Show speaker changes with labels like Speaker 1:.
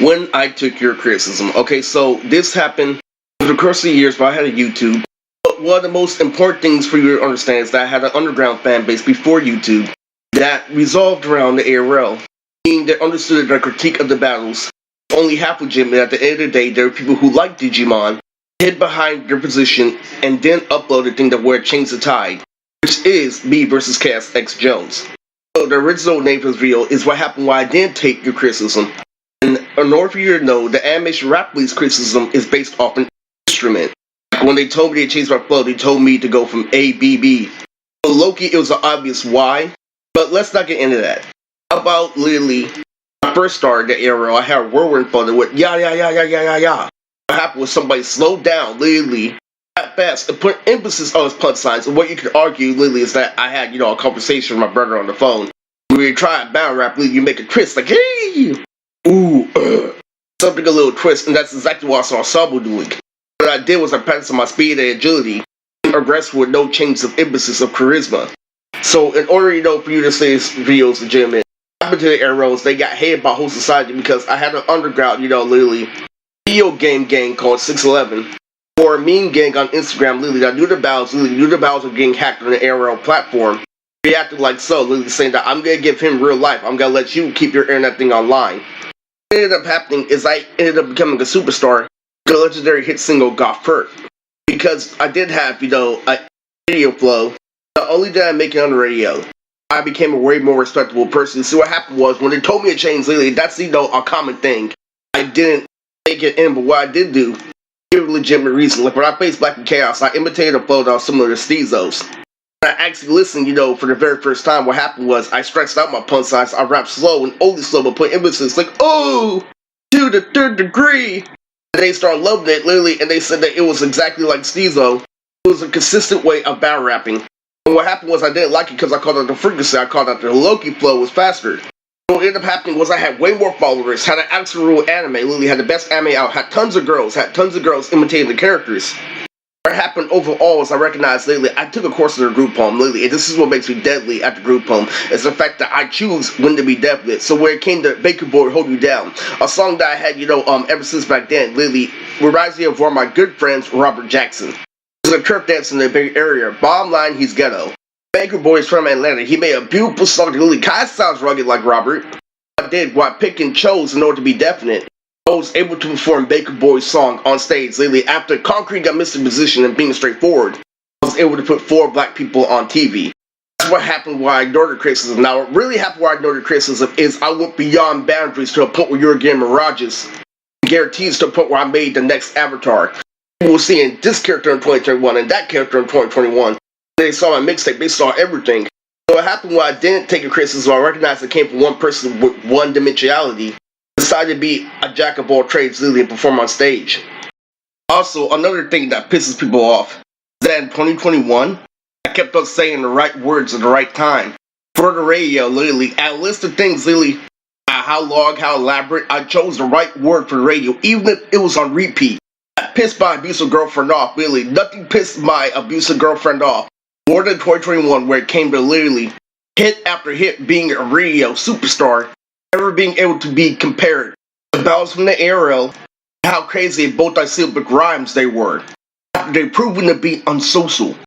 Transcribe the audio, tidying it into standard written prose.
Speaker 1: when I took your criticism. Okay, so this happened over the course of the years, but I had a YouTube. But one of the most important things for you to understand is that I had an underground fan base before YouTube that resolved around the ARL, meaning they understood that their critique of the battles only half legitimate. At the end of the day, there were people who liked Digimon, hid behind their position, and then uploaded the thing that would change the tide, which is me versus Chaos X Jones. So the original name for this video is what happened why I didn't take your criticism. And in order for you to know, the animation rap league's criticism is based off an instrument. When they told me they changed my flow, they told me to go from A, B, B. For Loki, it was an obvious why, but let's not get into that. About literally, when I first started the era, I had a whirlwind fun that went ya ya ya ya ya ya ya. What happened was somebody slowed down, literally, that fast, and put emphasis on his punch signs. And what you could argue, literally, is that I had, a conversation with my brother on the phone. When we tried battle rap, literally, you make a twist, like, hey! Ooh, something a little twist, and that's exactly what I saw Sabo doing. What I did was I practiced on my speed and agility, and aggressive with no change of emphasis of charisma. So, in order, for you to say this video is legitimate, what happened to the arrows, they got hated by whole society because I had an underground, literally, video game gang called 611, or a meme gang on Instagram, literally, that knew the battles were getting hacked on the ARL platform, reacted like so, literally saying that I'm gonna give him real life, I'm gonna let you keep your internet thing online. What ended up happening is I ended up becoming a superstar. The legendary hit single got hurt. Because I did have, a radio flow, not only did I make it on the radio, I became a way more respectable person. So what happened was, when they told me to change literally, that's, a common thing. I didn't make it in, but what I did do, give a legitimate reason. Like when I faced Black and Chaos, I imitated a flow that was similar to Steezo's. When I actually listened, for the very first time, what happened was, I stretched out my punch signs, I rapped slow and only slow, but put emphasis, like, oh, to the third degree. And they started loving it, literally, and they said that it was exactly like Steezo. It was a consistent way of battle rapping. And what happened was I didn't like it because I called out the frequency, I called out the Loki flow was faster. So what ended up happening was I had way more followers, had an absolute anime, literally had the best anime out, had tons of girls imitating the characters. What happened overall is I recognized lately, I took a course in the group poem, lately, and this is what makes me deadly at the group poem, is the fact that I choose when to be definite. So when it came to Baker Boy, Hold You Down, a song that I had, ever since back then, lately, reminds me of one of my good friends, Robert Jackson. He's a turf dancer in the Bay Area. Bottom line, he's ghetto. Baker Boy is from Atlanta. He made a beautiful song that really kind of sounds rugged like Robert. I did what I picked and chose in order to be definite. I was able to perform Baker Boy's song on stage lately after Concrete got missed in position and being straightforward. I was able to put 4 black people on TV. That's what happened where I ignored the criticism. Now, what really happened where I ignored the criticism is I went beyond boundaries to a point where you were getting mirages. Guarantees to a point where I made the next avatar. People were seeing this character in 2021 and that character in 2021. They saw my mixtape, they saw everything. So what happened when I didn't take a criticism, I recognized it came from one person with one dimensionality. Decided to be a jack of all trades, literally, and perform on stage. Also, another thing that pisses people off is that in 2021, I kept on saying the right words at the right time. For the radio, literally, at a list of things, literally, how long, how elaborate, I chose the right word for the radio, even if it was on repeat. I pissed my abusive girlfriend off, really. Nothing pissed my abusive girlfriend off more than 2021, where it came to literally hit after hit being a radio superstar, ever being able to be compared to battles from the ARL, how crazy and multi-syllabic rhymes they were. After they proven to be unsocial.